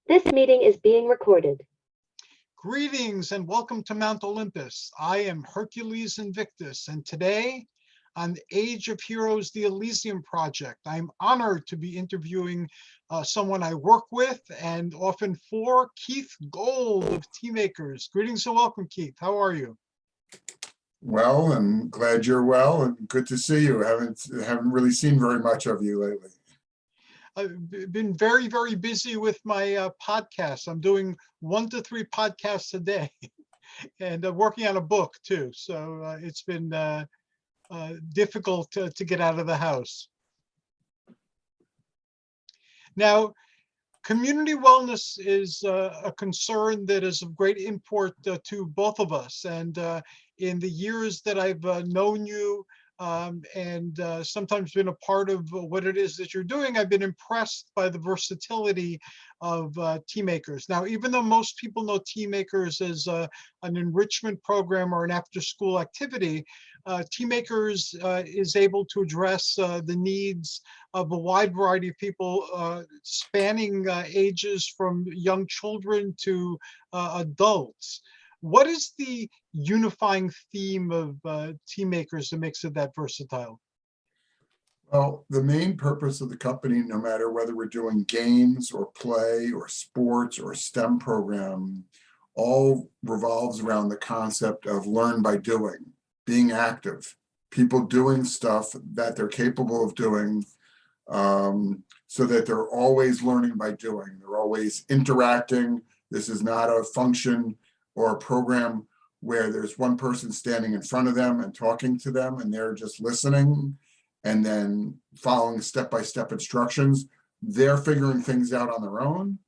This meeting is being recorded. Greetings and welcome to Mount Olympus. I am Hercules Invictus, and today on Age of Heroes, the ELYSIUM project, I'm honored to be interviewing someone I work with and often for, Keith Gold of Teamakers. Greetings and welcome, Keith. How are you? Well, I'm glad you're well and good to see you. Haven't really seen very much of you lately. I've been very, very busy with my podcasts. I'm doing 1 to 3 podcasts a day and working on a book too. So it's been difficult to get out of the house. Now, community wellness is a concern that is of great import to both of us. And in the years that I've known you, and sometimes been a part of what it is that you're doing, I've been impressed by the versatility of Teamakers. Now, even though most people know Teamakers as an enrichment program or an after-school activity, Teamakers is able to address the needs of a wide variety of people, spanning ages from young children to adults. What is the unifying theme of Teamakers that makes it that versatile? Well, the main purpose of the company, no matter whether we're doing games or play or sports or STEM program, all revolves around the concept of learn by doing, being active, people doing stuff that they're capable of doing, so that they're always learning by doing. They're always interacting. This is not a function or a program where there's one person standing in front of them and talking to them and they're just listening and then following step-by-step instructions. They're figuring things out on their own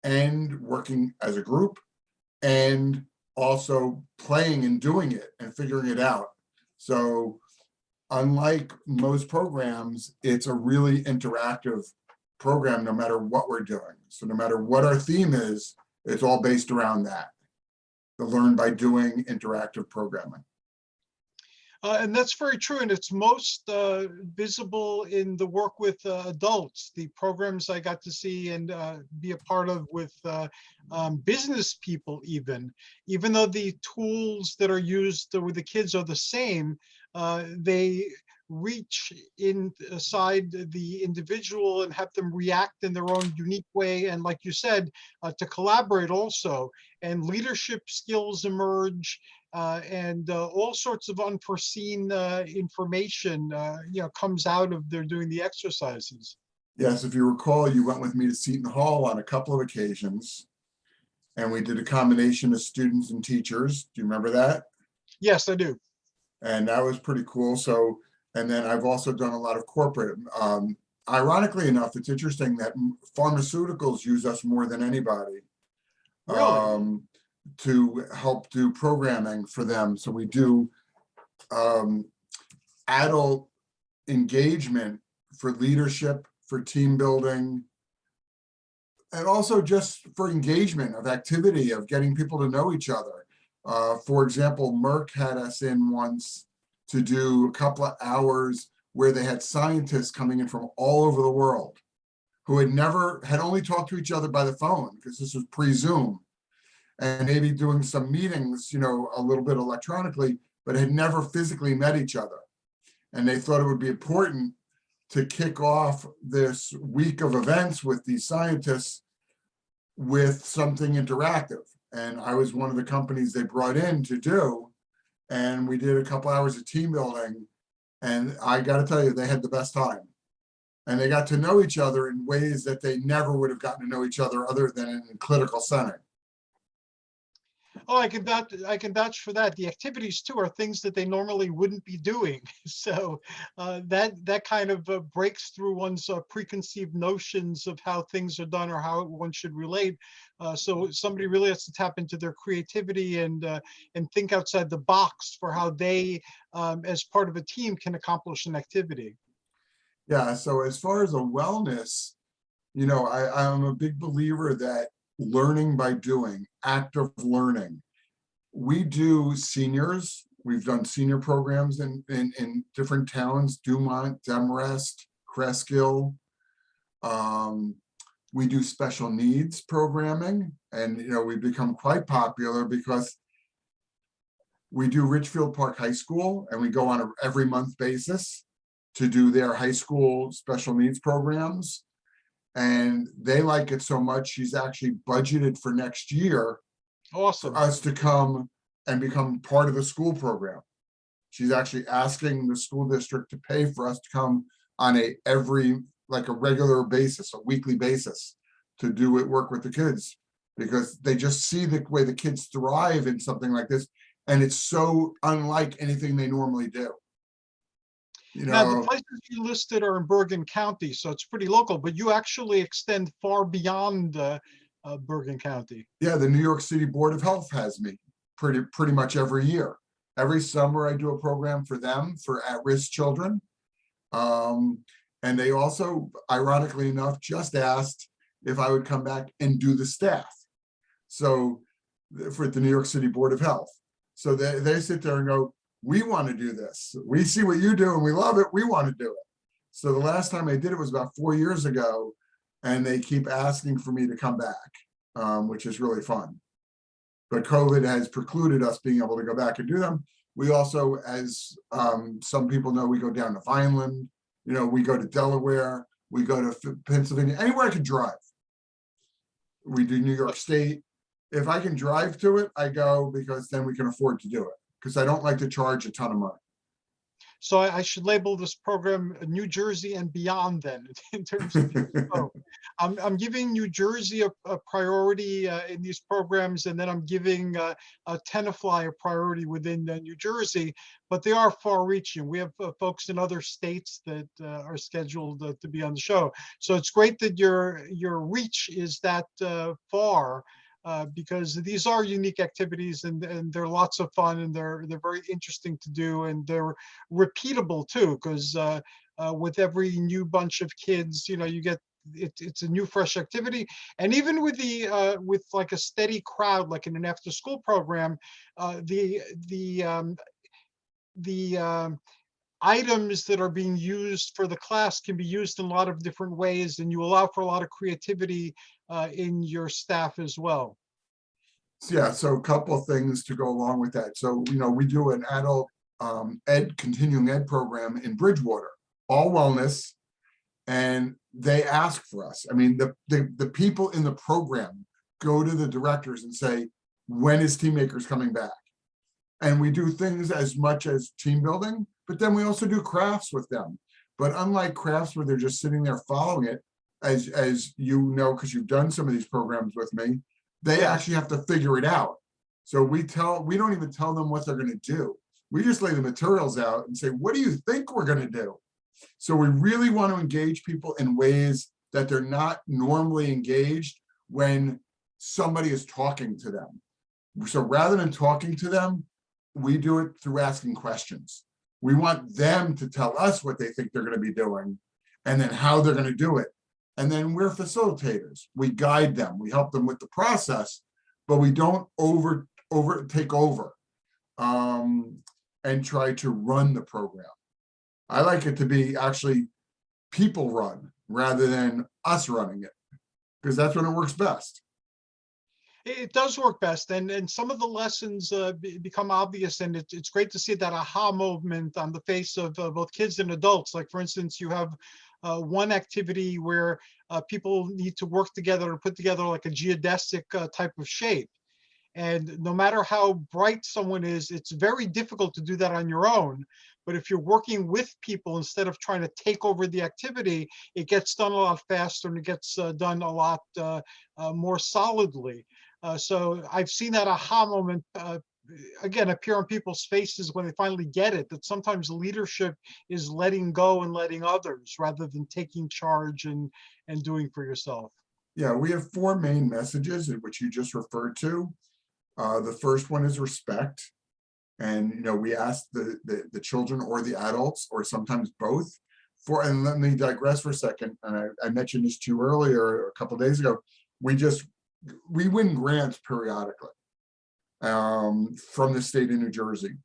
and working as a group and also playing and doing it and figuring it out. So unlike most programs, it's a really interactive program no matter what we're doing. So no matter what our theme is, it's all based around that, the learn by doing interactive programming. And that's very true, and it's most visible in the work with adults. The programs I got to see and be a part of with business people, even though the tools that are used with the kids are the same, they reach inside the individual and have them react in their own unique way. And like you said, to collaborate also, and leadership skills emerge, and all sorts of unforeseen information comes out of their doing the exercises. Yes, if you recall, you went with me to Seton Hall on a couple of occasions, and we did a combination of students and teachers. Do you remember that? Yes, I do. And that was pretty cool. So, and then I've also done a lot of corporate. Ironically enough, it's interesting that pharmaceuticals use us more than anybody. Really? To help do programming for them. So we do adult engagement for leadership, for team building, and also just for engagement of activity, of getting people to know each other. For example, Merck had us in once to do a couple of hours where they had scientists coming in from all over the world who had only talked to each other by the phone, because this was pre-Zoom, and maybe doing some meetings, a little bit electronically, but had never physically met each other. And they thought it would be important to kick off this week of events with these scientists with something interactive. And I was one of the companies they brought in to do, and we did a couple hours of team building, and I got to tell you, they had the best time. And they got to know each other in ways that they never would have gotten to know each other other than in a clinical setting. Oh, I can vouch for that. The activities too are things that they normally wouldn't be doing. So that kind of breaks through one's preconceived notions of how things are done or how one should relate. So somebody really has to tap into their creativity and think outside the box for how they, as part of a team, can accomplish an activity. Yeah. So as far as a wellness, I'm a big believer that learning by doing, active learning. We do seniors. We've done senior programs in different towns, Dumont, Demrest, Cresskill. We do special needs programming, and we've become quite popular because we do Richfield Park High School, and we go on an every month basis to do their high school special needs programs. And they like it so much, she's actually budgeted for next year Awesome. for us to come and become part of the school program. She's actually asking the school district to pay for us to come on a regular basis, a weekly basis, to do it, work with the kids, because they just see the way the kids thrive in something like this. And it's so unlike anything they normally do. Now, the places you listed are in Bergen County, so it's pretty local, but you actually extend far beyond Bergen County. Yeah, the New York City Board of Health has me pretty much every year. Every summer I do a program for them, for at-risk children. And they also, ironically enough, just asked if I would come back and do the staff. So for the New York City Board of Health. So they sit there and go, we want to do this. We see what you do and we love it. We want to do it. So the last time I did it was about 4 years ago, and they keep asking for me to come back, which is really fun. But COVID has precluded us being able to go back and do them. We also, as some people know, we go down to Vineland, we go to Delaware, we go to Pennsylvania, anywhere I can drive. We do New York State. If I can drive to it, I go, because then we can afford to do it, because I don't like to charge a ton of money. So I should label this program New Jersey and beyond then, in terms of I'm giving New Jersey a priority in these programs, and then I'm giving Tenafly a priority within New Jersey, but they are far-reaching. We have folks in other states that are scheduled to be on the show. So it's great that your reach is that far. Because these are unique activities, and they're lots of fun, and they're very interesting to do, and they're repeatable too, because with every new bunch of kids, you get it's a new fresh activity. And even with the with like a steady crowd, like in an after school program, the items that are being used for the class can be used in a lot of different ways, and you allow for a lot of creativity in your staff as well. Yeah, so a couple of things to go along with that. So, we do an adult continuing ed program in Bridgewater, all wellness, and they ask for us. I mean, the people in the program go to the directors and say, when is Teammakers coming back? And we do things as much as team building, but then we also do crafts with them. But unlike crafts where they're just sitting there following it, as because you've done some of these programs with me, they actually have to figure it out. So we don't even tell them what they're going to do. We just lay the materials out and say, what do you think we're going to do? So we really want to engage people in ways that they're not normally engaged when somebody is talking to them. So rather than talking to them, we do it through asking questions. We want them to tell us what they think they're going to be doing, and then how they're going to do it. And then we're facilitators. We guide them. We help them with the process, but we don't take over and try to run the program. I like it to be actually people run rather than us running it, because that's when it works best. It does work best, and some of the lessons become obvious, and it's great to see that aha moment on the face of both kids and adults. Like, for instance, you have one activity where people need to work together to put together like a geodesic type of shape. And no matter how bright someone is, it's very difficult to do that on your own. But if you're working with people instead of trying to take over the activity, it gets done a lot faster, and it gets done a lot more solidly. So I've seen that aha moment again appear on people's faces when they finally get it, that sometimes leadership is letting go and letting others rather than taking charge and doing for yourself. Yeah, we have 4 main messages, which you just referred to. The first one is respect. And we ask the children or the adults, or sometimes both, and let me digress for a second. And I mentioned this to you earlier, a couple of days ago. We win grants periodically from the state of New Jersey.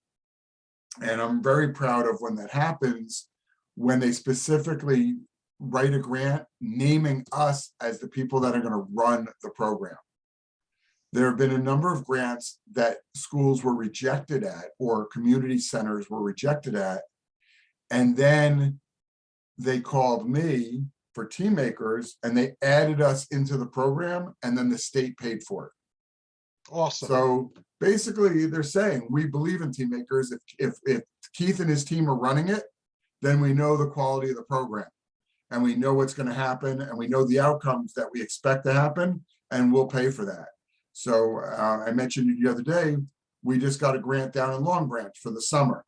And I'm very proud of when that happens, when they specifically write a grant naming us as the people that are going to run the program. There have been a number of grants that schools were rejected at, or community centers were rejected at, and then they called me for Team Makers and they added us into the program, and then the state paid for it. Awesome. So basically they're saying, we believe in Team Makers. If Keith and his team are running it, then we know the quality of the program and we know what's going to happen and we know the outcomes that we expect to happen, and we'll pay for that. So I mentioned the other day, we just got a grant down in Long Branch for the summer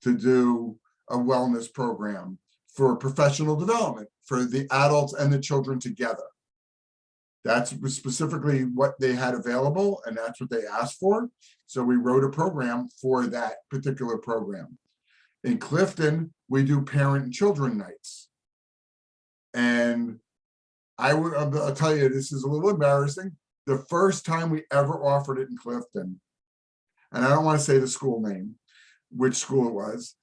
to do a wellness program for professional development for the adults and the children together. That's specifically what they had available, and that's what they asked for. So we wrote a program for that particular program. In Clifton, we do parent and children nights. And I'll tell you, this is a little embarrassing. The first time we ever offered it in Clifton, and I don't want to say the school name, which school it was,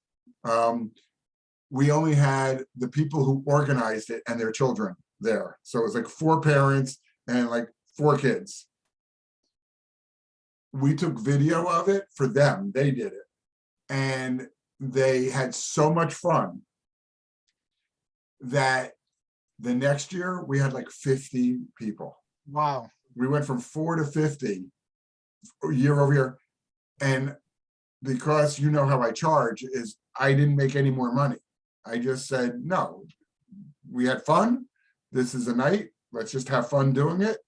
we only had the people who organized it and their children there. So it was like 4 parents and like 4 kids. We took video of it for them. They did it. And they had so much fun that the next year we had like 50 people. Wow. We went from 4 to 50 year over year. And because you know how I charge is I didn't make any more money. I just said, no, we had fun. This is a night. Let's just have fun doing it.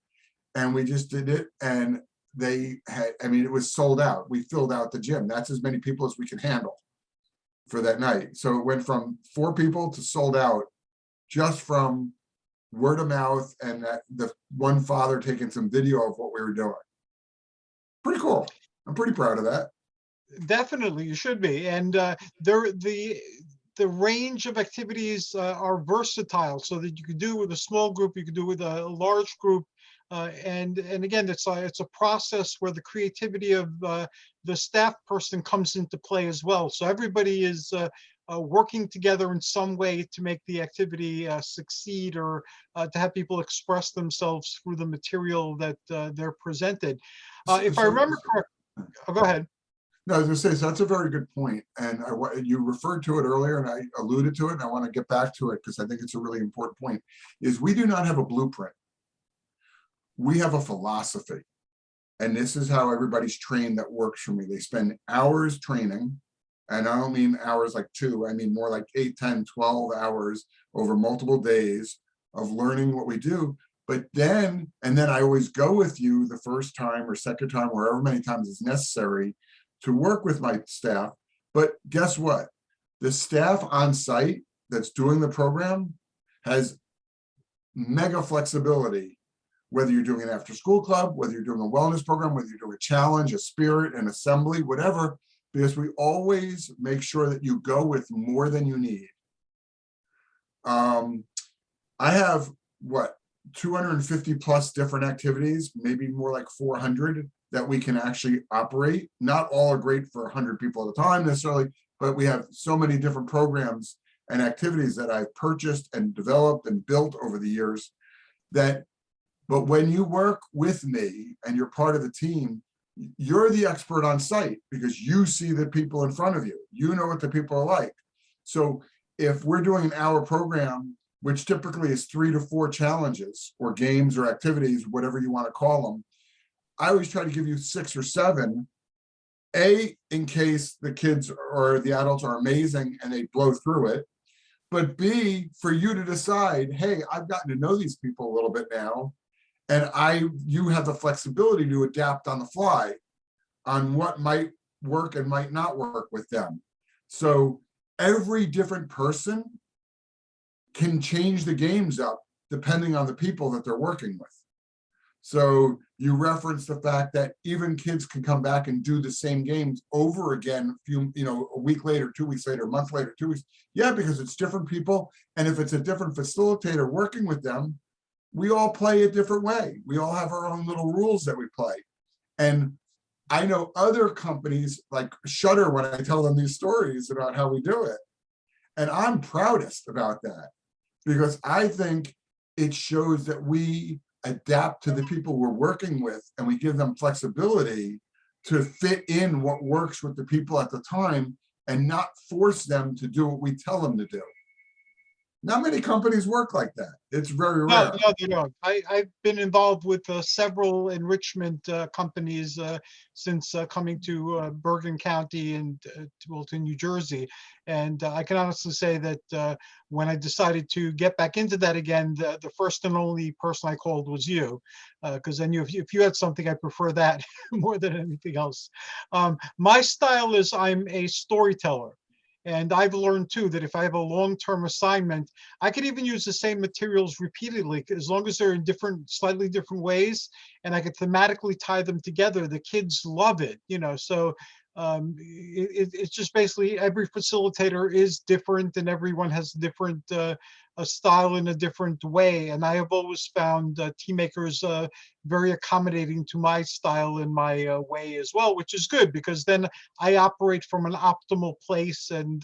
And we just did it. And they had, I mean, it was sold out. We filled out the gym. That's as many people as we could handle for that night. So it went from 4 people to sold out just from word of mouth and that the one father taking some video of what we were doing. Pretty cool. I'm pretty proud of that. Definitely, you should be. And the range of activities are versatile, so that you could do with a small group, you could do with a large group, and again, it's a process where the creativity of the staff person comes into play as well. So everybody is working together in some way to make the activity succeed, or to have people express themselves through the material that they're presented. If I remember correctly, oh, go ahead. No, I was gonna say, so that's a very good point. And you referred to it earlier and I alluded to it, and I want to get back to it because I think it's a really important point, is we do not have a blueprint. We have a philosophy. And this is how everybody's trained that works for me. They spend hours training, and I don't mean hours like 2, I mean more like 8, 10, 12 hours over multiple days of learning what we do. But then, and then I always go with you the first time or second time, or however many times is necessary to work with my staff. But guess what? The staff on site that's doing the program has mega flexibility, whether you're doing an after school club, whether you're doing a wellness program, whether you're doing a challenge, a spirit, an assembly, whatever, because we always make sure that you go with more than you need. I have, what, 250 plus different activities, maybe more like 400 that we can actually operate. Not all are great for 100 people at a time necessarily, but we have so many different programs and activities that I've purchased and developed and built over the years that, but when you work with me and you're part of the team, you're the expert on site because you see the people in front of you. You know what the people are like. So if we're doing an hour program, which typically is 3 to 4 challenges or games or activities, whatever you want to call them, I always try to give you 6 or 7, A, in case the kids or the adults are amazing and they blow through it, but B, for you to decide, hey, I've gotten to know these people a little bit now, and you have the flexibility to adapt on the fly on what might work and might not work with them. So every different person can change the games up depending on the people that they're working with. So you reference the fact that even kids can come back and do the same games over again, a week later, 2 weeks later, a month later, 2 weeks. Yeah, because it's different people. And if it's a different facilitator working with them, we all play a different way. We all have our own little rules that we play. And I know other companies like shudder when I tell them these stories about how we do it. And I'm proudest about that. because I think it shows that we adapt to the people we're working with and we give them flexibility to fit in what works with the people at the time and not force them to do what we tell them to do. Not many companies work like that. It's very No, rare. no, they don't. I've been involved with several enrichment companies since coming to Bergen County and to New Jersey. And I can honestly say that when I decided to get back into that again, the first and only person I called was you, because I knew if you had something, I prefer that more than anything else. My style is I'm a storyteller. And I've learned too that if I have a long-term assignment, I could even use the same materials repeatedly as long as they're in different, slightly different ways, and I could thematically tie them together. The kids love it, you know. So it's just basically every facilitator is different, and everyone has different a style in a different way. And I have always found team makers very accommodating to my style and my way as well, which is good because then I operate from an optimal place, and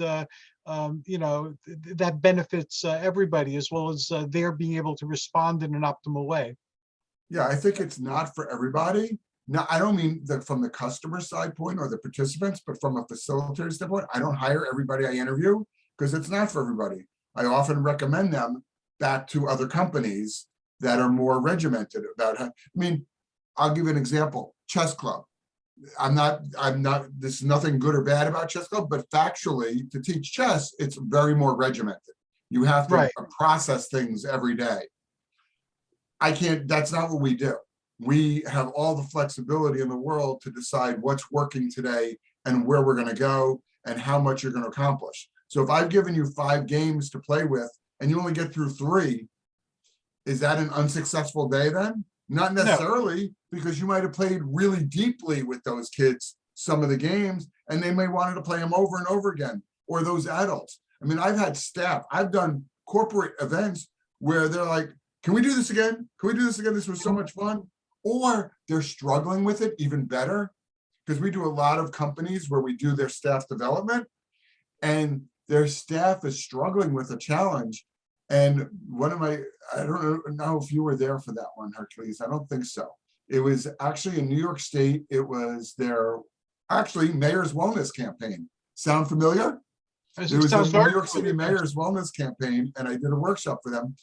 you know, that benefits everybody as well as their being able to respond in an optimal way. Yeah, I think it's not for everybody. Now, I don't mean that from the customer side point or the participants, but from a facilitator standpoint, I don't hire everybody I interview because it's not for everybody. I often recommend them back to other companies that are more regimented about how, I mean, I'll give you an example, chess club. I'm not, this is nothing good or bad about chess club, but factually to teach chess, it's very more regimented. You have to Right. process things every day. I can't, that's not what we do. We have all the flexibility in the world to decide what's working today and where we're going to go and how much you're going to accomplish. So if I've given you 5 games to play with and you only get through 3, is that an unsuccessful day then? Not necessarily, because you might have played really deeply with those kids some of the games and they may want to play them over and over again, or those adults. I mean, I've had staff, I've done corporate events where they're like, can we do this again? Can we do this again? This was so much fun. Or they're struggling with it even better, because we do a lot of companies where we do their staff development and their staff is struggling with a challenge. And one of my, I don't know if you were there for that one, Hercules. I don't think so. It was actually in New York State. It was their actually mayor's wellness campaign. Sound familiar? It was the New York City mayor's wellness campaign, and I did a workshop for them.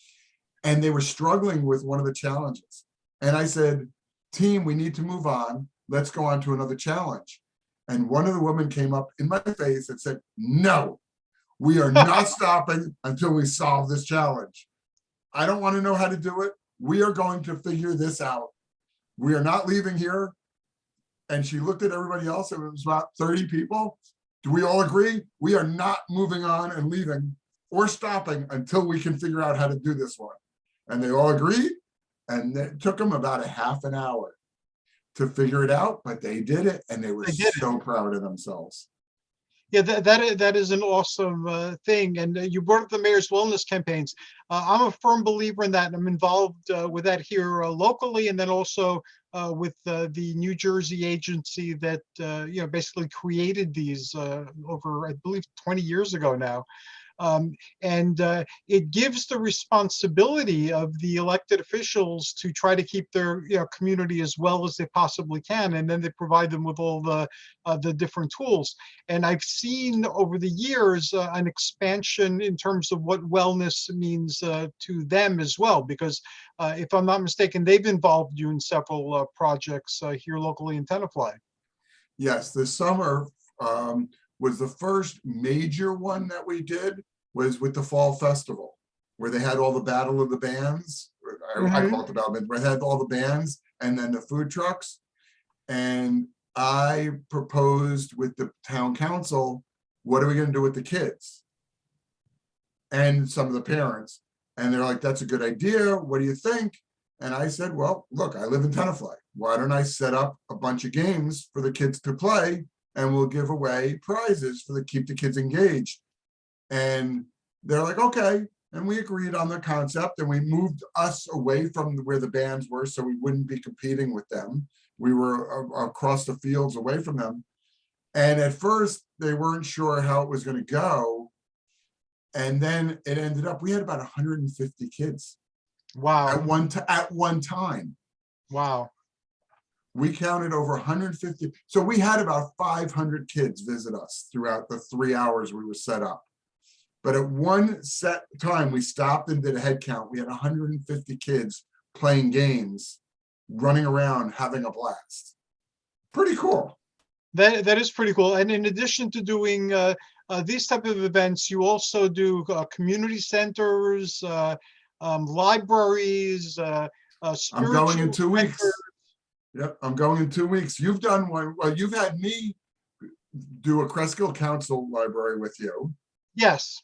And they were struggling with one of the challenges. And I said, team, we need to move on. Let's go on to another challenge. And one of the women came up in my face and said, no, we are not stopping until we solve this challenge. I don't want to know how to do it. We are going to figure this out. We are not leaving here. And she looked at everybody else. It was about 30 people. Do we all agree? We are not moving on and leaving or stopping until we can figure out how to do this one. And they all agreed. And it took them about a half an hour to figure it out, but they did it, and they were so proud of themselves. Yeah, that is an awesome thing. And you brought up the mayor's wellness campaigns. I'm a firm believer in that, and I'm involved with that here locally, and then also with the New Jersey agency that you know, basically created these over, I believe, 20 years ago now. And it gives the responsibility of the elected officials to try to keep their community as well as they possibly can, and then they provide them with all the different tools. And I've seen over the years an expansion in terms of what wellness means to them as well, because if I'm not mistaken, they've involved you in several projects here locally in Tenafly. Yes, this summer was the first major one that we did, was with the fall festival, where they had all the battle of the bands. I call it the battle, where they had all the bands and then the food trucks. And I proposed with the town council, what are we going to do with the kids and some of the parents? And they're like, that's a good idea. What do you think? And I said, well, look, I live in Tenafly. Why don't I set up a bunch of games for the kids to play, and we'll give away prizes for keep the kids engaged. And they're like, okay. And we agreed on the concept, and we moved us away from where the bands were so we wouldn't be competing with them. We were across the fields away from them. And at first they weren't sure how it was going to go. And then it ended up, we had about 150 kids Wow. at one time. Wow. We counted over 150. So we had about 500 kids visit us throughout the 3 hours we were set up. But at one set time, we stopped and did a head count. We had 150 kids playing games, running around, having a blast. Pretty cool. That is pretty cool. And in addition to doing these type of events, you also do community centers, libraries, I'm going in spiritual 2 weeks. centers. Yep, I'm going in 2 weeks. You've done one. Well, you've had me do a Cresskill Council library with you. Yes.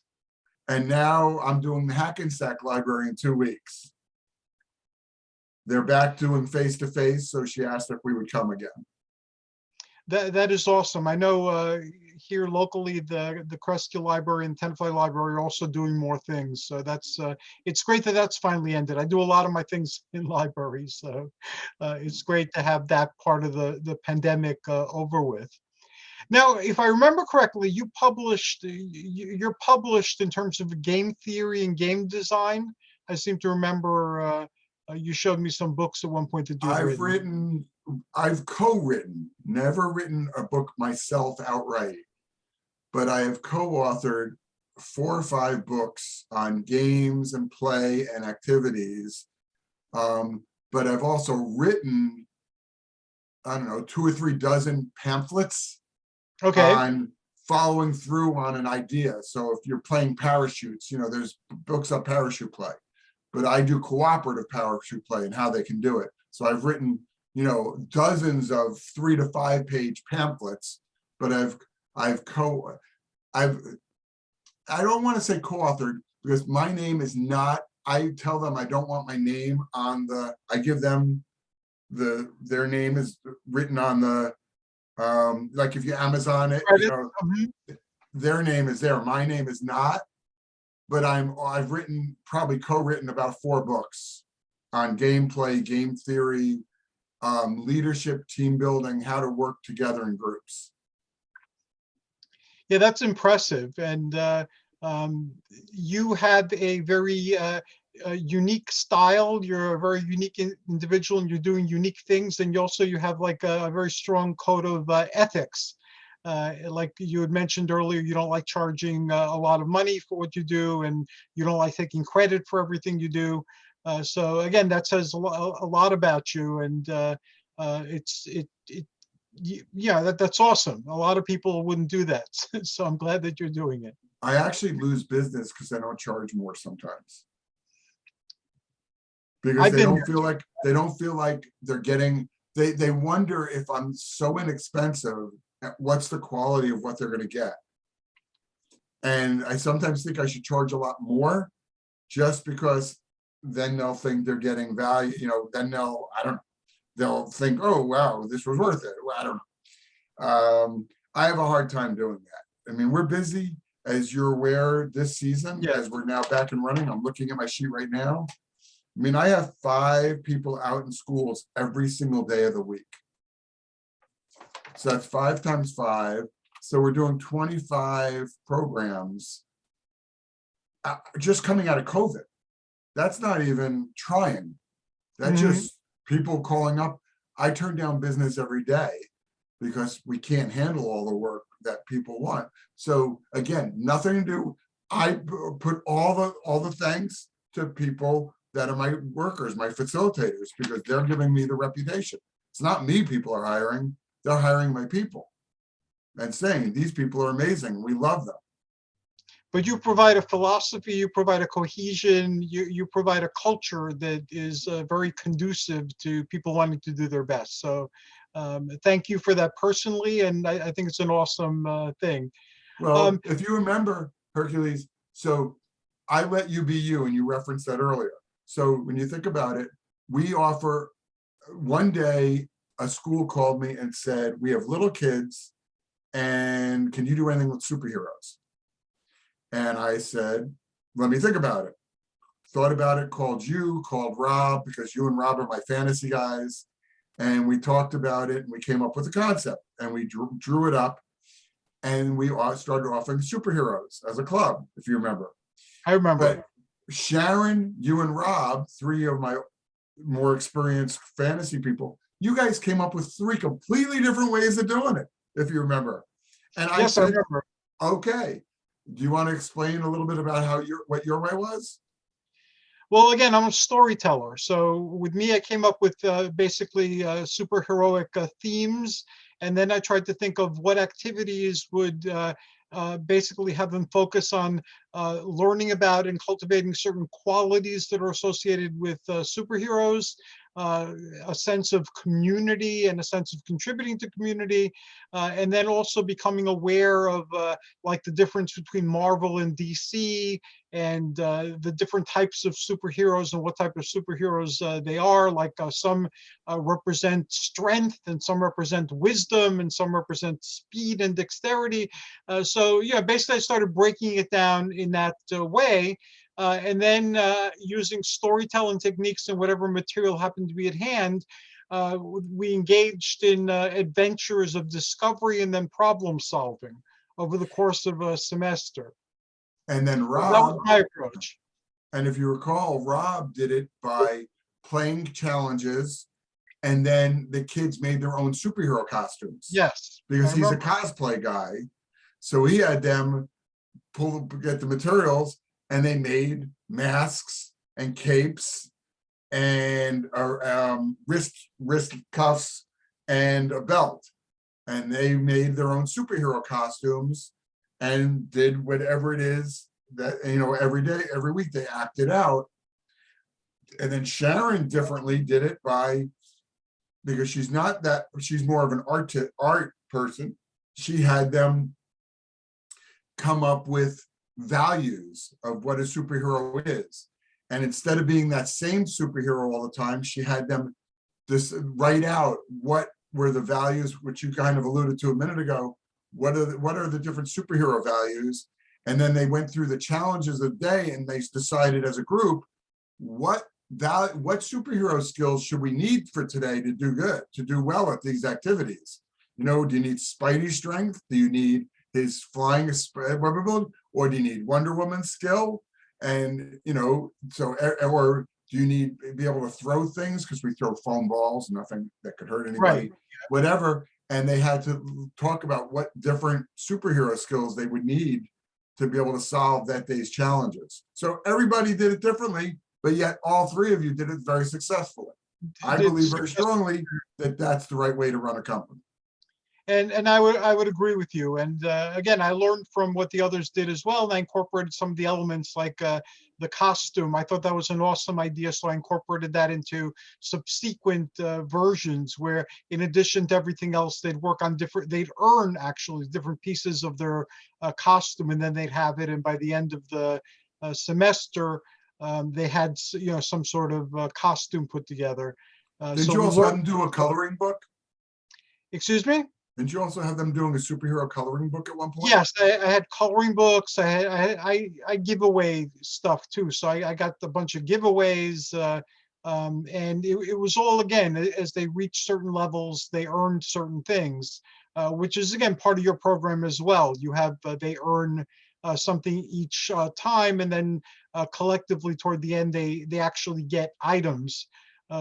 And now I'm doing the Hackensack Library in 2 weeks. They're back doing face-to-face, so she asked if we would come again. That is awesome. I know here locally, the Cresskill Library and Tenafly Library are also doing more things. So that's it's great that that's finally ended. I do a lot of my things in libraries, so it's great to have that part of the pandemic over with. Now, if I remember correctly, you're published in terms of game theory and game design. I seem to remember you showed me some books at one point that you've I've co-written, never written a book myself outright, but I have co-authored 4 or 5 books on games and play and activities. But I've also written, I don't know, 2 or 3 dozen pamphlets on following through on an idea. So if you're playing parachutes, there's books on parachute play, but I do cooperative parachute play and how they can do it. So I've written, dozens of 3 to 5 page pamphlets, but I don't want to say co-authored because my name is not, I tell them I don't want my name on I give them their name is written on the, like if you Amazon it, their name is there. My name is not, but I've probably co-written about 4 books on gameplay, game theory, leadership, team building, how to work together in groups. Yeah, that's impressive. And you have a very unique style. You're a very unique individual and you're doing unique things. And you have like a very strong code of ethics. Like you had mentioned earlier, you don't like charging a lot of money for what you do, and you don't like taking credit for everything you do. So again, that says a lot about you, and that's awesome. A lot of people wouldn't do that, so I'm glad that you're doing it. I actually lose business because I don't charge more sometimes, because they don't feel like they're getting. They wonder if I'm so inexpensive, what's the quality of what they're going to get. And I sometimes think I should charge a lot more, just because then they'll think they're getting value, then they'll think, oh, wow, this was worth it. Well, I don't know. I have a hard time doing that. I mean, we're busy, as you're aware, this season, as we're now back and running. I'm looking at my sheet right now. I mean, I have 5 people out in schools every single day of the week. So that's 5 times 5. So we're doing 25 programs just coming out of COVID. That's not even trying. That's just people calling up. I turn down business every day because we can't handle all the work that people want. So again, nothing to do. I put all the thanks to people that are my workers, my facilitators, because they're giving me the reputation. It's not me people are hiring. They're hiring my people and saying, these people are amazing. We love them. But you provide a philosophy, you provide a cohesion, you provide a culture that is very conducive to people wanting to do their best. So thank you for that personally, and I think it's an awesome thing. Well, if you remember, Hercules, so I let you be you, and you referenced that earlier. So when you think about it, we offer, one day a school called me and said, we have little kids, and can you do anything with superheroes? And I said, let me think about it. Thought about it, called Rob, because you and Rob are my fantasy guys. And we talked about it and we came up with a concept and we drew it up, and we started offering superheroes as a club, if you remember. I remember. But Sharon, you and Rob, three of my more experienced fantasy people, you guys came up with three completely different ways of doing it, if you remember. And I Yes, I said, remember. okay, do you want to explain a little bit about how what your way was? Well, again, I'm a storyteller. So with me, I came up with basically superheroic themes. And then I tried to think of what activities would basically have them focus on learning about and cultivating certain qualities that are associated with superheroes, a sense of community and a sense of contributing to community, and then also becoming aware of like the difference between Marvel and DC, and the different types of superheroes and what type of superheroes they are. Like some represent strength, and some represent wisdom, and some represent speed and dexterity. So yeah, basically I started breaking it down in that way. And then using storytelling techniques and whatever material happened to be at hand, we engaged in adventures of discovery and then problem solving over the course of a semester. And then That Rob, was my approach. and if you recall, Rob did it by playing challenges, and then the kids made their own superhero costumes. Yes, Because I he's a remember. cosplay guy. So he had them get the materials, and they made masks and capes and wrist cuffs and a belt. And they made their own superhero costumes and did whatever it is that, every day, every week they acted out. And then Sharon differently did it because she's more of an art person. She had them come up with values of what a superhero is. And instead of being that same superhero all the time, she had them write out what were the values, which you kind of alluded to a minute ago. What are the different superhero values? And then they went through the challenges of the day, and they decided as a group, what superhero skills should we need for today to do well at these activities? Do you need Spidey strength? Do you need his flying ability? Or do you need Wonder Woman skill? And, or do you need to be able to throw things? Because we throw foam balls, nothing that could hurt anybody, Right. Whatever. And they had to talk about what different superhero skills they would need to be able to solve that day's challenges. So everybody did it differently, but yet all three of you did it very successfully. I believe very strongly that that's the right way to run a company. And I would agree with you. And again, I learned from what the others did as well. And I incorporated some of the elements like the costume. I thought that was an awesome idea. So I incorporated that into subsequent versions where, in addition to everything else, they'd work on they'd earn actually different pieces of their costume, and then they'd have it. And by the end of the semester, they had, some sort of costume put together. Did you also have them do a coloring book? Excuse me? Didn't you also have them doing a superhero coloring book at one point? Yes, I had coloring books. I give away stuff too. So I got a bunch of giveaways, and it was all, again, as they reached certain levels, they earned certain things, which is again part of your program as well. You have they earn something each time, and then collectively toward the end they actually get items.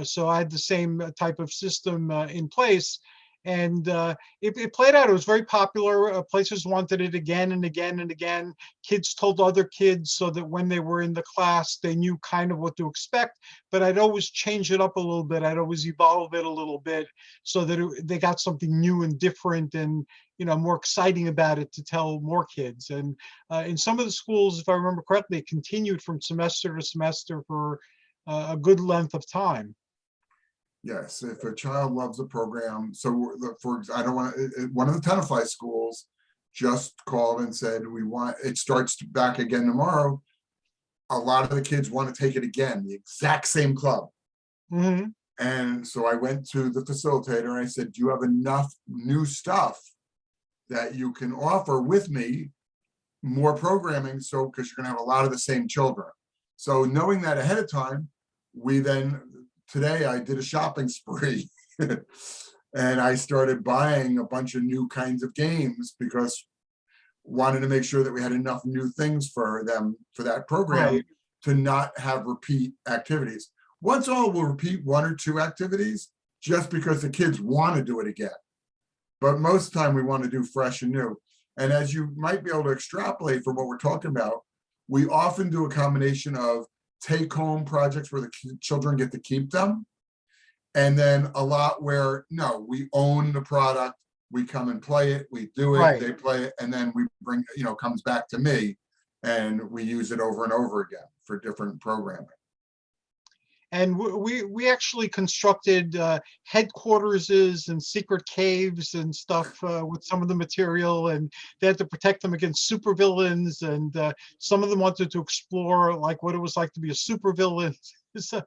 So I had the same type of system in place. And it played out. It was very popular. Places wanted it again and again and again. Kids told other kids, so that when they were in the class, they knew kind of what to expect. But I'd always change it up a little bit. I'd always evolve it a little bit so that they got something new and different and, more exciting about it to tell more kids. And in some of the schools, if I remember correctly, it continued from semester to semester for a good length of time. Yes, if a child loves a program, so I don't want one of the Tenafly schools just called and said, it starts back again tomorrow. A lot of the kids want to take it again, the exact same club. Mm-hmm. And so I went to the facilitator and I said, do you have enough new stuff that you can offer with me, more programming? So, because you're going to have a lot of the same children. So knowing that ahead of time, today I did a shopping spree and I started buying a bunch of new kinds of games, because wanted to make sure that we had enough new things for them for that program Right. to not have repeat activities. Once all, we'll repeat 1 or 2 activities just because the kids want to do it again. But most of the time we want to do fresh and new. And as you might be able to extrapolate from what we're talking about, we often do a combination of take-home projects where the children get to keep them. And then a lot where, no, we own the product, we come and play it, we do it, Right. they play it, and then we bring, comes back to me and we use it over and over again for different programming. And we actually constructed headquarterses and secret caves and stuff with some of the material, and they had to protect them against supervillains. And some of them wanted to explore like what it was like to be a supervillain. So,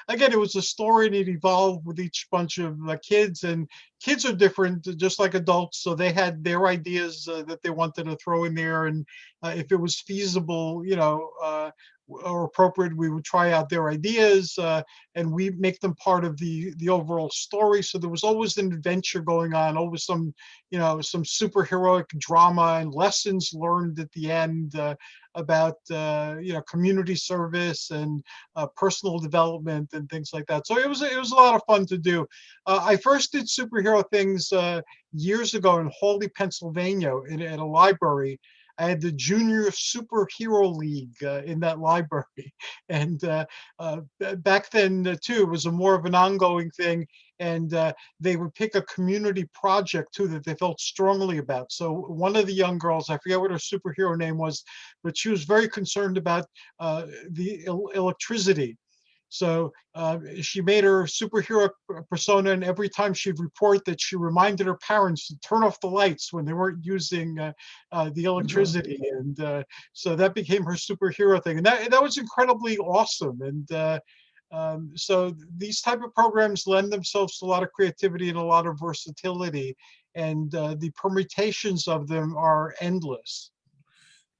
again, it was a story, and it evolved with each bunch of kids. And kids are different, just like adults, so they had their ideas that they wanted to throw in there. And if it was feasible, or appropriate, we would try out their ideas, and we make them part of the overall story. So there was always an adventure going on, always some superheroic drama and lessons learned at the end about community service and personal development and things like that. So it was a lot of fun to do. I first did superhero things years ago in Hawley, Pennsylvania, at a library. I had the Junior Superhero League in that library. And back then, too, it was more of an ongoing thing. And they would pick a community project, too, that they felt strongly about. So one of the young girls, I forget what her superhero name was, but she was very concerned about the electricity. So she made her superhero persona, and every time she'd report that, she reminded her parents to turn off the lights when they weren't using the electricity. And so that became her superhero thing. And that was incredibly awesome. And so these type of programs lend themselves to a lot of creativity and a lot of versatility. And the permutations of them are endless.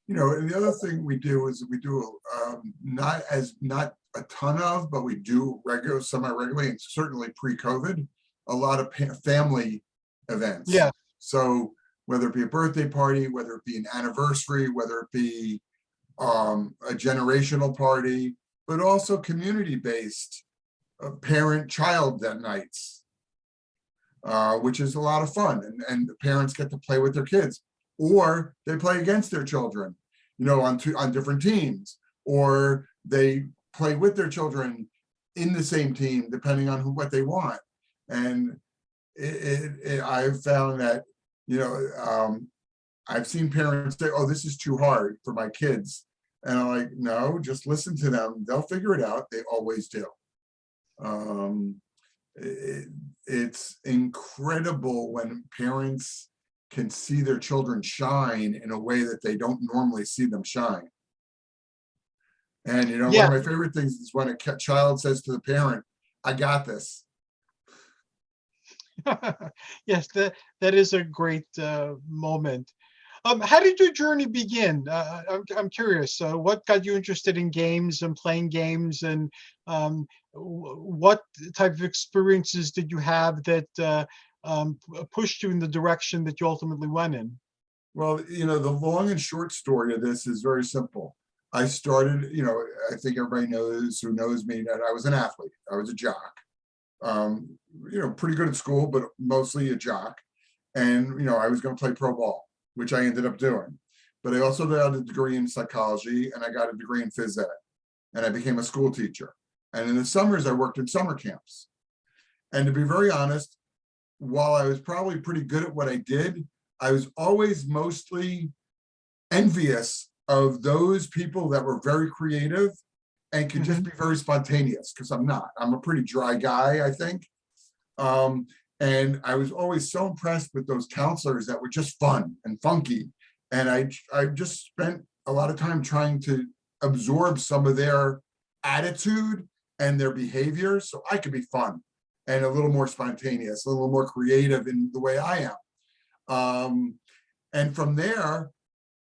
And the other thing we do is we do not a ton of, but we do semi-regularly, and certainly pre-COVID, a lot of family events. Yeah. So whether it be a birthday party, whether it be an anniversary, whether it be a generational party, but also community-based parent-child nights, which is a lot of fun. And the parents get to play with their kids, or they play against their children, on different teams, or they play with their children in the same team, depending on what they want. And I've found that, I've seen parents say, "Oh, this is too hard for my kids." And I'm like, no, just listen to them. They'll figure it out. They always do. It's incredible when parents can see their children shine in a way that they don't normally see them shine. And Yeah. one of my favorite things is when a child says to the parent, "I got this." Yes, that is a great moment. How did your journey begin? I'm curious. What got you interested in games and playing games, and what type of experiences did you have that pushed you in the direction that you ultimately went in? Well, the long and short story of this is very simple. I started, I think everybody who knows me, that I was an athlete. I was a jock. Pretty good at school, but mostly a jock. And, I was going to play pro ball, which I ended up doing. But I also got a degree in psychology, and I got a degree in phys ed. And I became a school teacher. And in the summers, I worked in summer camps. And to be very honest, while I was probably pretty good at what I did, I was always mostly envious of those people that were very creative and could just be very spontaneous, because I'm not. I'm a pretty dry guy, I think. And I was always so impressed with those counselors that were just fun and funky. And I just spent a lot of time trying to absorb some of their attitude and their behavior so I could be fun and a little more spontaneous, a little more creative in the way I am. And from there,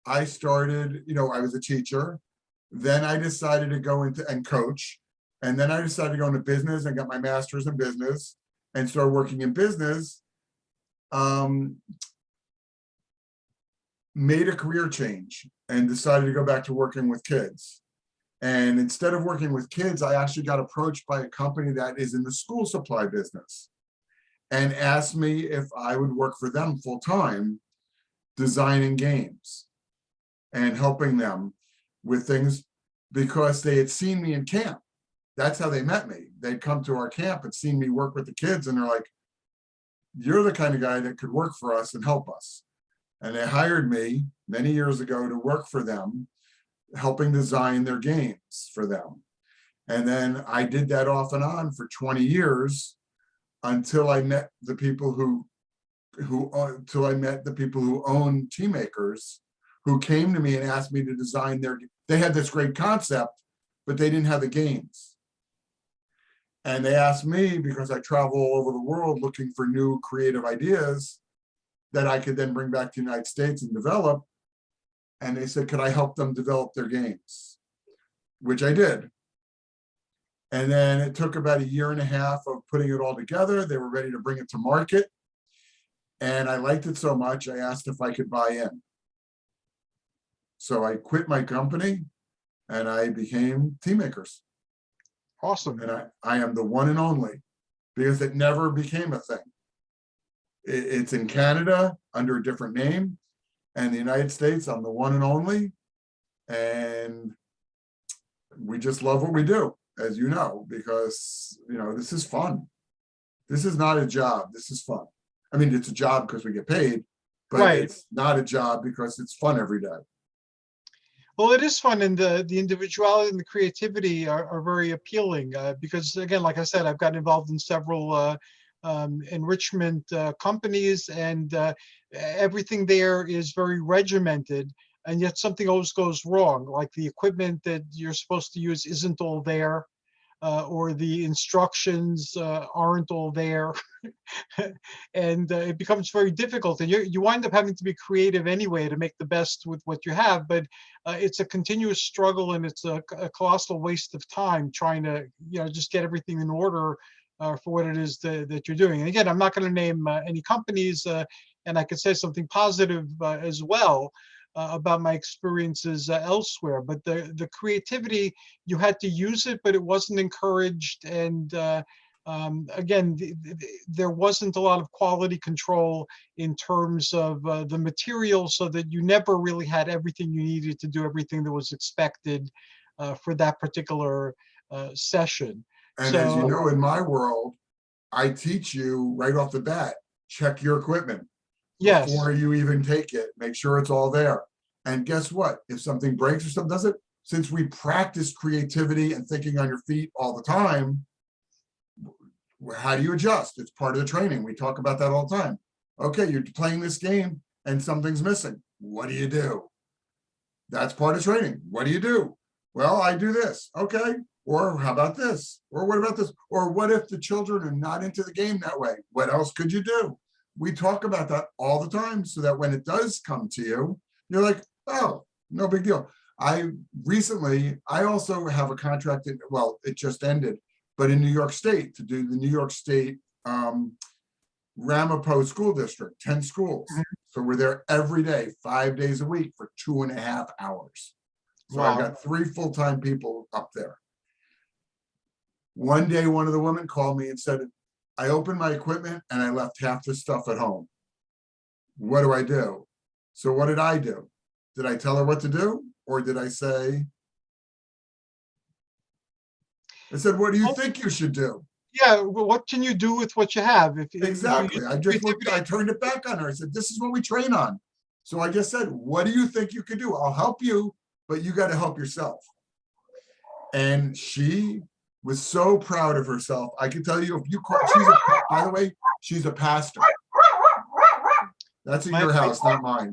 I started, I was a teacher. Then I decided to go into and coach. And then I decided to go into business and got my master's in business and started working in business. made a career change and decided to go back to working with kids. And instead of working with kids, I actually got approached by a company that is in the school supply business and asked me if I would work for them full time, designing games and helping them with things, because they had seen me in camp. That's how they met me. They'd come to our camp and seen me work with the kids, and they're like, you're the kind of guy that could work for us and help us. And they hired me many years ago to work for them, helping design their games for them. And then I did that off and on for 20 years until I met the people who own Team Makers, who came to me and asked me to design they had this great concept, but they didn't have the games. And they asked me, because I travel all over the world looking for new creative ideas that I could then bring back to the United States and develop. And they said, could I help them develop their games? Which I did. And then it took about 1.5 years of putting it all together. They were ready to bring it to market. And I liked it so much, I asked if I could buy in. So I quit my company and I became Team Makers. Awesome. And I am the one and only, because it never became a thing. It's in Canada under a different name, and the United States, I'm the one and only. And we just love what we do, as you know, because, this is fun. This is not a job. This is fun. I mean, it's a job because we get paid, but Right. It's not a job because it's fun every day. Well, it is fun, and the individuality and the creativity are very appealing, because, again, like I said, I've gotten involved in several enrichment companies, and everything there is very regimented, and yet something always goes wrong, like the equipment that you're supposed to use isn't all there, or the instructions aren't all there. And it becomes very difficult, and you wind up having to be creative anyway to make the best with what you have. But it's a continuous struggle, and it's a colossal waste of time trying to just get everything in order for what it is that you're doing. And again, I'm not going to name any companies, and I could say something positive as well about my experiences elsewhere. But the creativity, you had to use it, but it wasn't encouraged. And again, there wasn't a lot of quality control in terms of the material, so that you never really had everything you needed to do everything that was expected for that particular session. And as you know, in my world, I teach you right off the bat, check your equipment. Yes. Before you even take it, make sure it's all there. And guess what? If something breaks or something doesn't, since we practice creativity and thinking on your feet all the time, how do you adjust? It's part of the training. We talk about that all the time. Okay, you're playing this game and something's missing. What do you do? That's part of training. What do you do? Well, I do this. Okay. Or how about this? Or what about this? Or what if the children are not into the game that way? What else could you do? We talk about that all the time, so that when it does come to you, you're like, oh, no big deal. I also have a contract, well, it just ended, but in New York State, to do the New York State Ramapo School District, 10 schools. So we're there every day, 5 days a week for 2.5 hours. So Wow. I've got 3 full-time people up there. One day, one of the women called me and said, I opened my equipment and I left half the stuff at home. What do I do? So what did I do? Did I tell her what to do? Or did I say, what do you think you should do? Yeah, well, what can you do with what you have? Exactly. I turned it back on her. I said, this is what we train on. So I just said, what do you think you could do? I'll help you, but you got to help yourself. And she was so proud of herself. I can tell you, if you call, by the way, she's a pastor. That's in your house, not mine.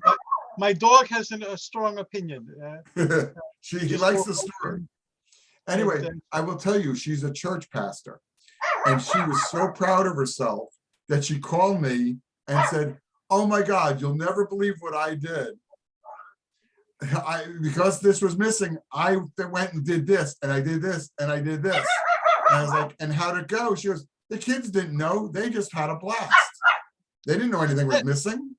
My dog has a strong opinion. He likes the story. Anyway, I will tell you, she's a church pastor. And she was so proud of herself that she called me and said, oh my God, you'll never believe what I did. Because this was missing, I went and did this, and I did this, and I did this. And I was like, and how'd it go? She goes, the kids didn't know, they just had a blast. They didn't know anything was missing.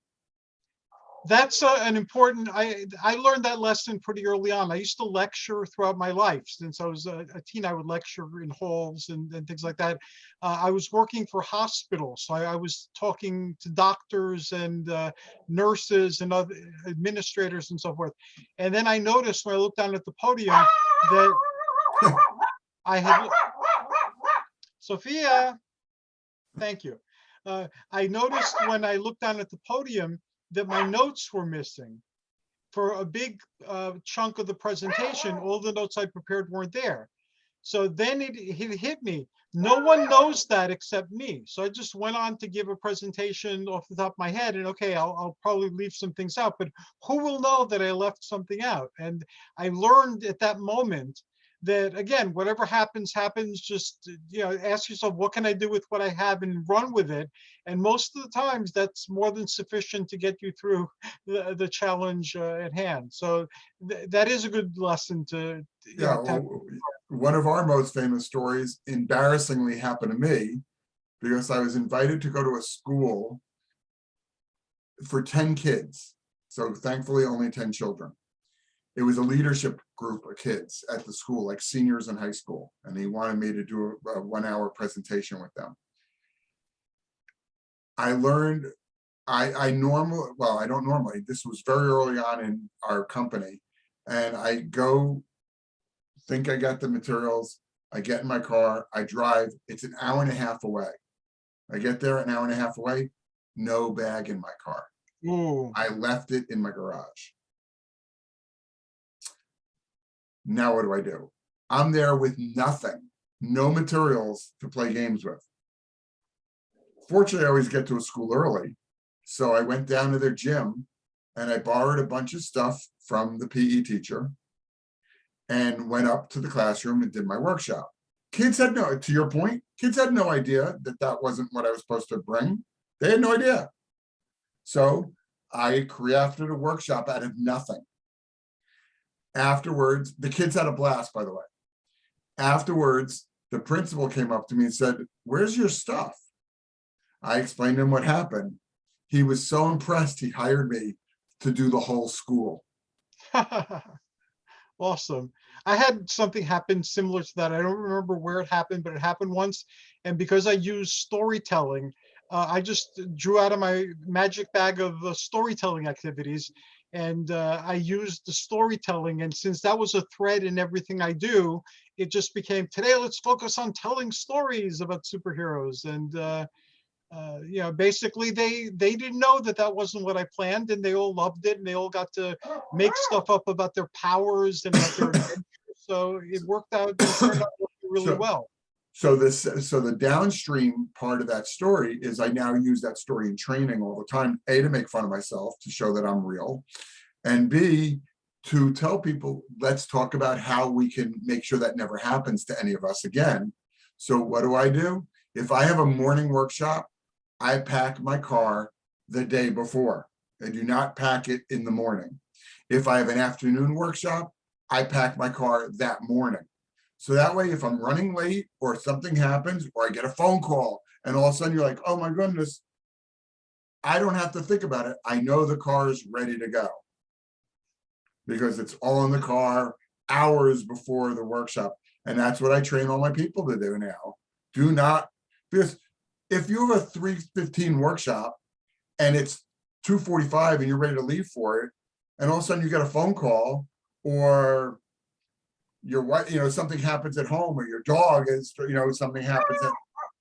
That's an important, I learned that lesson pretty early on. I used to lecture throughout my life. Since I was a teen, I would lecture in halls and things like that. I was working for hospitals, so I was talking to doctors and nurses and other administrators and so forth. And then I noticed when I looked down at the podium that I had, Sophia, thank you. I noticed when I looked down at the podium that my notes were missing. For a big chunk of the presentation, all the notes I prepared weren't there. So then it hit me. No one knows that except me. So I just went on to give a presentation off the top of my head, and okay, I'll probably leave some things out, but who will know that I left something out? And I learned at that moment that, again, whatever happens, happens. Just, ask yourself, what can I do with what I have, and run with it. And most of the times that's more than sufficient to get you through the challenge at hand. So that is a good lesson to, Yeah, well, one of our most famous stories embarrassingly happened to me because I was invited to go to a school for 10 kids. So thankfully only 10 children. It was a leadership group of kids at the school, like seniors in high school. And he wanted me to do a 1-hour presentation with them. I learned, I don't normally, this was very early on in our company. And I go, think I got the materials, I get in my car, I drive, it's an hour and a half away. I get there an hour and a half away, no bag in my car. Ooh. I left it in my garage. Now what do I do? I'm there with nothing, no materials to play games with. Fortunately, I always get to a school early. So I went down to their gym and I borrowed a bunch of stuff from the PE teacher and went up to the classroom and did my workshop. Kids had no, to your point, kids had no idea that that wasn't what I was supposed to bring. They had no idea. So I crafted a workshop out of nothing. Afterwards, the kids had a blast, by the way. Afterwards, the principal came up to me and said, "Where's your stuff?" I explained to him what happened. He was so impressed, he hired me to do the whole school. Awesome. I had something happen similar to that. I don't remember where it happened, but it happened once. And because I use storytelling, I just drew out of my magic bag of storytelling activities. And I used the storytelling. And since that was a thread in everything I do, it just became, today, let's focus on telling stories about superheroes. And basically they didn't know that that wasn't what I planned, and they all loved it, and they all got to make stuff up about their powers and about their adventures. So it worked out, it turned out working really well. So the downstream part of that story is I now use that story in training all the time, A, to make fun of myself, to show that I'm real, and B, to tell people, let's talk about how we can make sure that never happens to any of us again. So what do? If I have a morning workshop, I pack my car the day before. I do not pack it in the morning. If I have an afternoon workshop, I pack my car that morning. So that way, if I'm running late or something happens, or I get a phone call and all of a sudden you're like, oh my goodness, I don't have to think about it. I know the car is ready to go because it's all in the car hours before the workshop. And that's what I train all my people to do now. Do not, because if you have a 3:15 workshop and it's 2:45 and you're ready to leave for it, and all of a sudden you get a phone call, or your wife, something happens at home, or your dog is, something happens,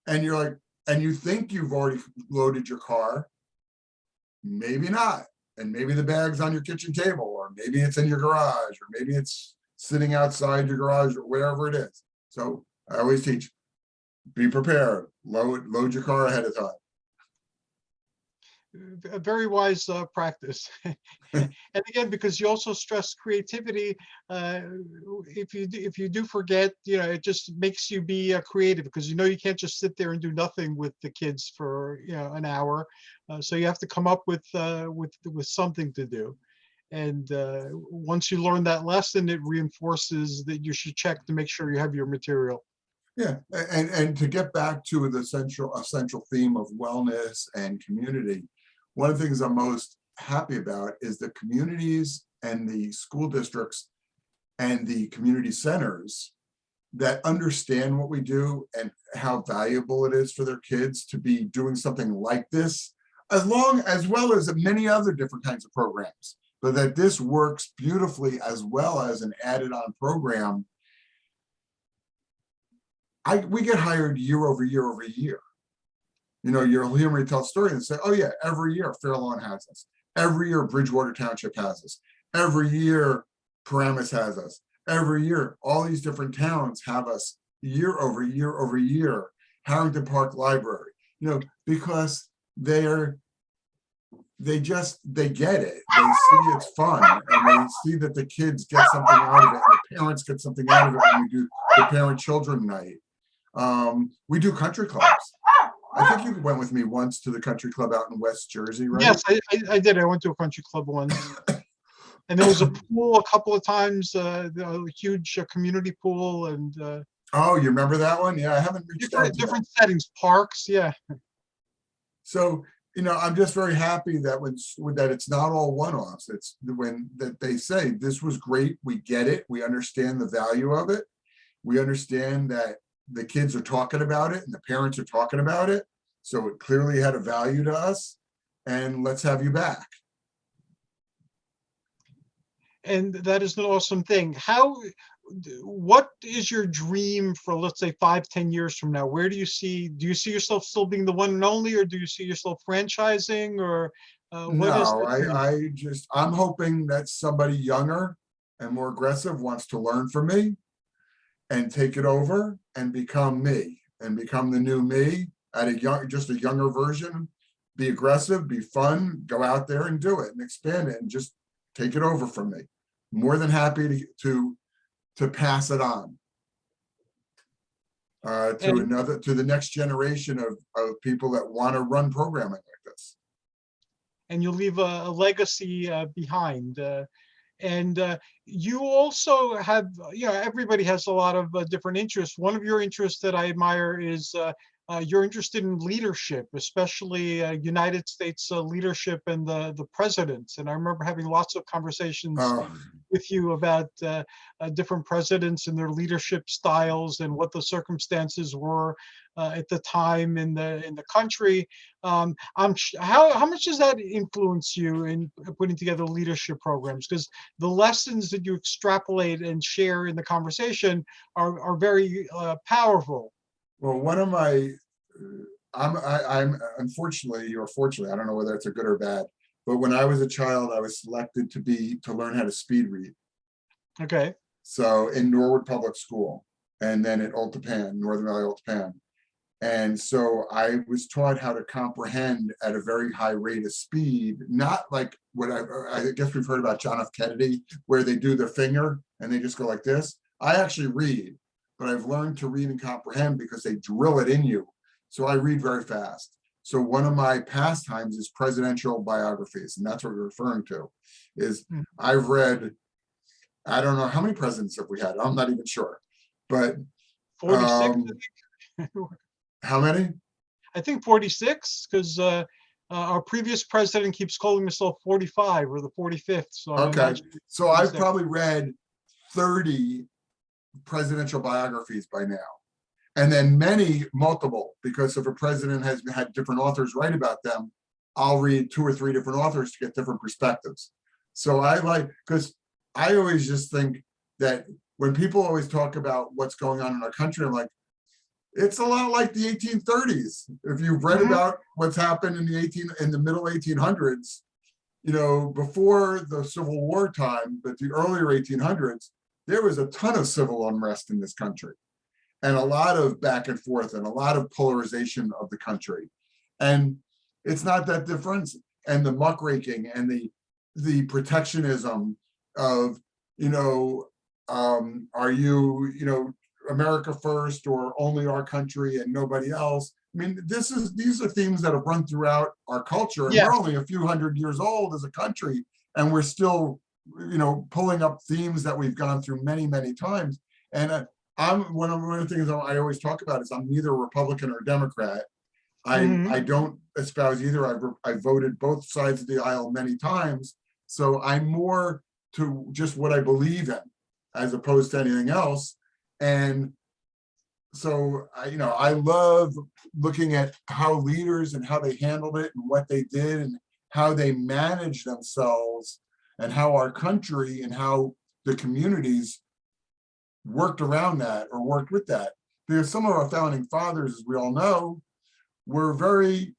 and you're like, and you think you've already loaded your car, maybe not. And maybe the bag's on your kitchen table, or maybe it's in your garage, or maybe it's sitting outside your garage, or wherever it is. So I always teach, be prepared, load your car ahead of time. A very wise practice. And again, because you also stress creativity, if you do forget, it just makes you be creative, because you can't just sit there and do nothing with the kids for an hour. So you have to come up with something to do. And once you learn that lesson, it reinforces that you should check to make sure you have your material. Yeah, and to get back to the central theme of wellness and community, one of the things I'm most happy about is the communities and the school districts and the community centers that understand what we do and how valuable it is for their kids to be doing something like this, as well as many other different kinds of programs, but that this works beautifully as well as an added on program. We get hired year over year over year. You know, you'll hear me tell stories and say, oh yeah, every year Fairlawn has us. Every year Bridgewater Township has us. Every year Paramus has us. Every year, all these different towns have us year over year over year. Harrington Park Library, you know, because they get it. They see it's fun, and they see that the kids get something out of it, and the parents get something out of it when we do the parent-children night. We do country clubs. I think you went with me once to the country club out in West Jersey, right? Yes, I did. I went to a country club once. And there was a pool a couple of times, a huge community pool, and Oh, you remember that one? Yeah, I haven't reached out to that. different settings, parks. Yeah. So, you know, I'm just very happy that that it's not all one-offs. It's that they say this was great. We get it. We understand the value of it. We understand that the kids are talking about it and the parents are talking about it. So it clearly had a value to us, and let's have you back. And that is an awesome thing. What is your dream for, let's say, 5-10 years from now? Where do you see yourself still being the one and only, or do you see yourself franchising, or what is No, the dream? I'm hoping that somebody younger and more aggressive wants to learn from me and take it over and become me and become the new me at just a younger version. Be aggressive, be fun, go out there and do it and expand it and just take it over from me. More than happy to pass it on to the next generation of people that want to run programming like this. And you'll leave a legacy behind. And you also have, you know, everybody has a lot of different interests. One of your interests that I admire is you're interested in leadership, especially United States leadership and the presidents. And I remember having lots of conversations with you about different presidents and their leadership styles and what the circumstances were at the time in the country. How much does that influence you in putting together leadership programs? Because the lessons that you extrapolate and share in the conversation are very powerful. Well, one of my, I'm unfortunately or fortunately, I don't know whether it's a good or bad, but when I was a child, I was selected to learn how to speed read. Okay. So in Norwood Public School, and then at Ultapan, Northern Valley Ultapan. And so I was taught how to comprehend at a very high rate of speed, not like what I guess we've heard about John F. Kennedy, where they do their finger and they just go like this. I actually read, but I've learned to read and comprehend because they drill it in you. So I read very fast. So one of my pastimes is presidential biographies, and that's what we're referring to. Is I've read, I don't know how many presidents have we had. I'm not even sure, but 46. How many? I think 46, because our previous president keeps calling himself 45 or the 45th. So okay, so I've probably read 30 presidential biographies by now, and then multiple, because if a president has had different authors write about them, I'll read 2 or 3 different authors to get different perspectives. So because I always just think that when people always talk about what's going on in our country, I'm like, it's a lot like the 1830s. If you've read about what's happened in the middle 1800s, you know, before the Civil War time, but the earlier 1800s, there was a ton of civil unrest in this country and a lot of back and forth and a lot of polarization of the country. And it's not that different. And the muckraking and the protectionism of, you know, are you, you know, America first or only our country and nobody else? I mean, these are themes that have run throughout our culture, and we're only a few hundred years old as a country, and we're still, you know, pulling up themes that we've gone through many, many times. And one of the things I always talk about is I'm neither a Republican or a Democrat. I don't espouse either. I voted both sides of the aisle many times. So I'm more to just what I believe in as opposed to anything else. And so I love looking at how leaders and how they handled it and what they did and how they managed themselves and how our country and how the communities worked around that or worked with that. Because some of our founding fathers, as we all know, were very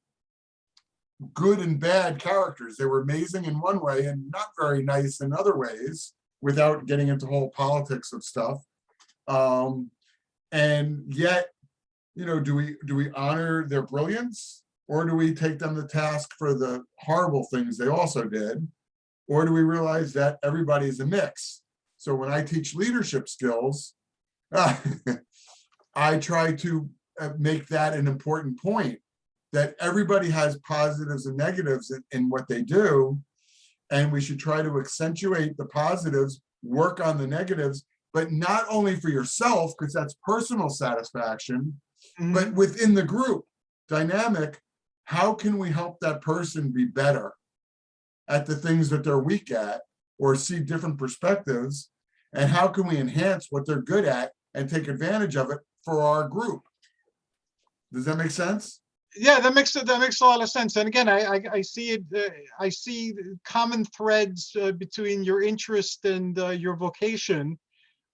good and bad characters. They were amazing in one way and not very nice in other ways, without getting into whole politics of stuff. And yet, do we honor their brilliance, or do we take them to task for the horrible things they also did? Or do we realize that everybody is a mix? So when I teach leadership skills, I try to make that an important point, that everybody has positives and negatives in what they do. And we should try to accentuate the positives, work on the negatives, but not only for yourself, because that's personal satisfaction, but within the group dynamic. How can we help that person be better at the things that they're weak at, or see different perspectives? And how can we enhance what they're good at and take advantage of it for our group? Does that make sense? Yeah, that makes a lot of sense. And again, I see it. I see common threads between your interest and your vocation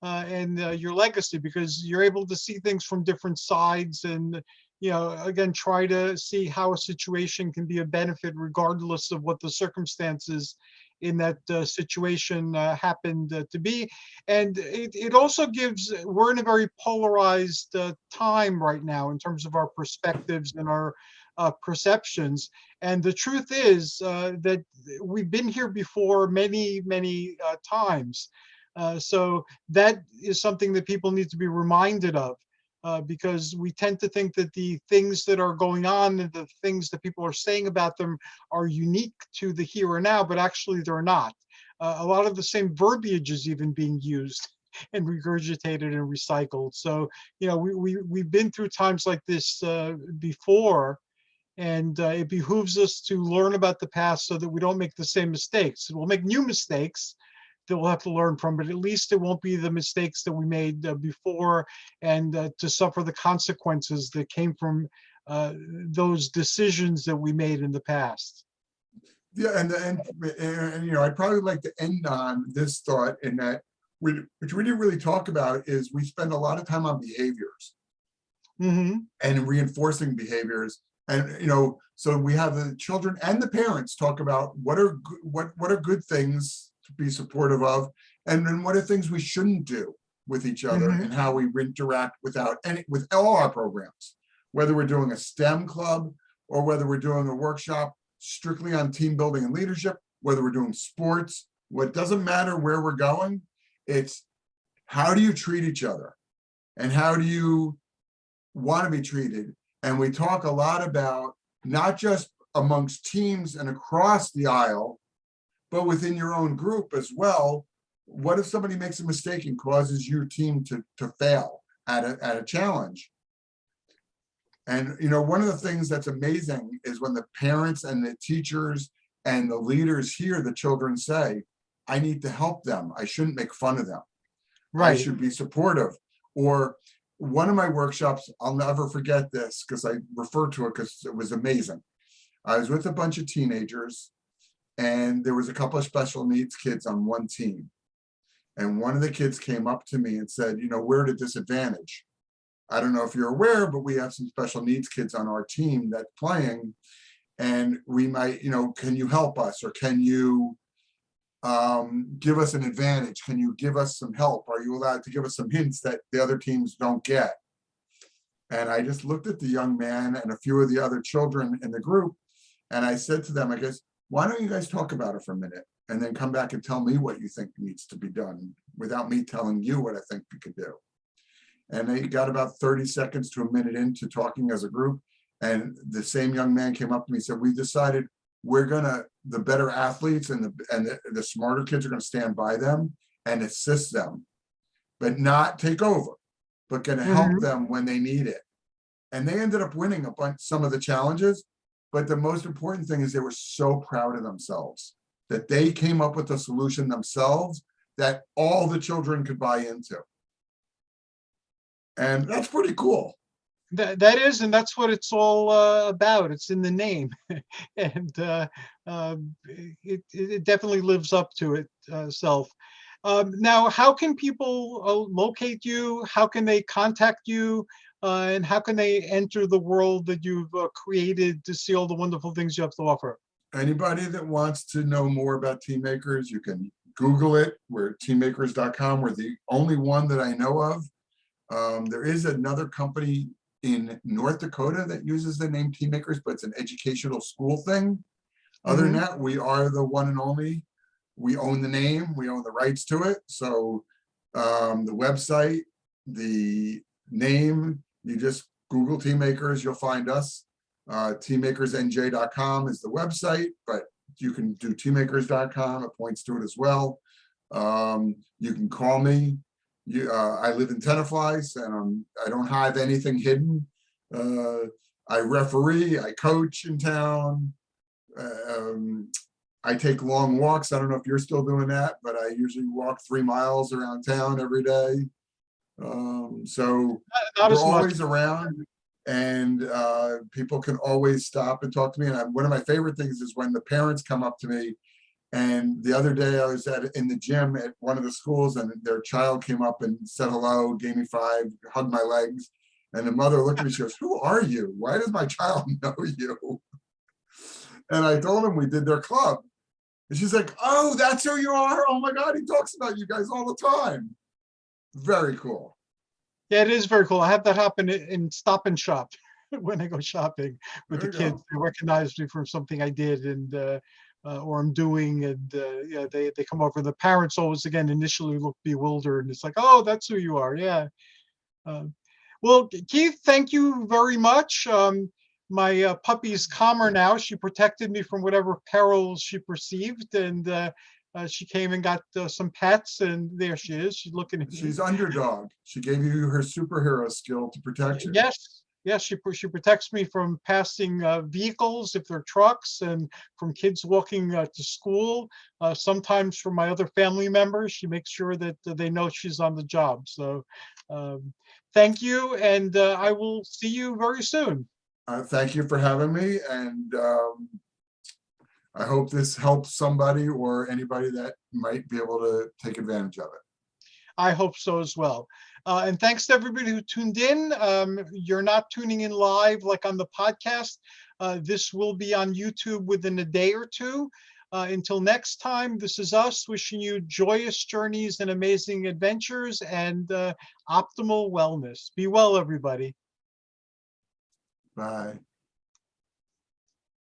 and your legacy, because you're able to see things from different sides, and again, try to see how a situation can be a benefit regardless of what the circumstances in that situation happened to be. And it also gives, we're in a very polarized time right now in terms of our perspectives and our perceptions. And the truth is that we've been here before many, many times. So that is something that people need to be reminded of. Because we tend to think that the things that are going on and the things that people are saying about them are unique to the here and now, but actually they're not. A lot of the same verbiage is even being used and regurgitated and recycled. So, we've been through times like this before, and it behooves us to learn about the past so that we don't make the same mistakes. We'll make new mistakes that we'll have to learn from, but at least it won't be the mistakes that we made before, and to suffer the consequences that came from those decisions that we made in the past. Yeah, and I'd probably like to end on this thought, in that which we didn't really talk about, is we spend a lot of time on behaviors and reinforcing behaviors. And so we have the children and the parents talk about what are good things to be supportive of, and then what are things we shouldn't do with each other, and how we interact with all our programs, whether we're doing a STEM club or whether we're doing a workshop strictly on team building and leadership, whether we're doing sports. What doesn't matter where we're going, it's how do you treat each other and how do you want to be treated. And we talk a lot about not just amongst teams and across the aisle, but within your own group as well. What if somebody makes a mistake and causes your team to fail at a challenge? And one of the things that's amazing is when the parents and the teachers and the leaders hear the children say, I need to help them. I shouldn't make fun of them. Right. I should be supportive. Or one of my workshops, I'll never forget this because I refer to it because it was amazing. I was with a bunch of teenagers, and there was a couple of special needs kids on one team. And one of the kids came up to me and said, we're at a disadvantage. I don't know if you're aware, but we have some special needs kids on our team that's playing. And we might, can you help us? Or can you give us an advantage? Can you give us some help? Are you allowed to give us some hints that the other teams don't get? And I just looked at the young man and a few of the other children in the group. And I said to them, I guess, why don't you guys talk about it for a minute and then come back and tell me what you think needs to be done without me telling you what I think we could do. And they got about 30 seconds to a minute into talking as a group. And the same young man came up to me and said, we decided the better athletes and the smarter kids are gonna stand by them and assist them, but not take over, but gonna help them when they need it. And they ended up winning a bunch, some of the challenges. But the most important thing is they were so proud of themselves that they came up with a solution themselves that all the children could buy into. And that's pretty cool. That is, and that's what it's all about. It's in the name, and it definitely lives up to itself. Now, how can people locate you? How can they contact you? And how can they enter the world that you've created to see all the wonderful things you have to offer? Anybody that wants to know more about Team Makers, you can Google it. We're teammakers.com. We're the only one that I know of. There is another company in North Dakota that uses the name Team Makers, but it's an educational school thing. Other than that, we are the one and only. We own the name, we own the rights to it. So the website, the name, you just Google Team Makers, you'll find us. teammakersnj.com is the website, but you can do teammakers.com, it points to it as well. You can call me. I live in Tenafly, and I don't have anything hidden. I referee, I coach in town. I take long walks. I don't know if you're still doing that, but I usually walk 3 miles around town every day. So Not we're as much. always around, and people can always stop and talk to me. And one of my favorite things is when the parents come up to me. And the other day I was in the gym at one of the schools, and their child came up and said hello, gave me 5, hugged my legs. And the mother looked at me, she goes, "Who are you? Why does my child know you?" And I told him we did their club. And she's like, "Oh, that's who you are? Oh my God, he talks about you guys all the time." Very cool. Yeah, it is very cool. I have that happen in Stop and Shop when I go shopping with There the you kids. go. They recognize me from something I did, and or I'm doing, and yeah, they come over. The parents always again initially look bewildered, and it's like, "Oh, that's who you are." Yeah. Well, Keith, thank you very much. My puppy is calmer now. She protected me from whatever perils she perceived, and she came and got some pets, and there she is. She's looking at me. She's underdog. She gave you her superhero skill to protect you. Yes, yes, she protects me from passing vehicles if they're trucks, and from kids walking to school. Sometimes from my other family members, she makes sure that they know she's on the job. So thank you, and I will see you very soon. Thank you for having me, and I hope this helps somebody or anybody that might be able to take advantage of it. I hope so as well. And thanks to everybody who tuned in. You're not tuning in live like on the podcast. This will be on YouTube within a day or two. Until next time, this is us wishing you joyous journeys and amazing adventures and optimal wellness. Be well, everybody. Bye.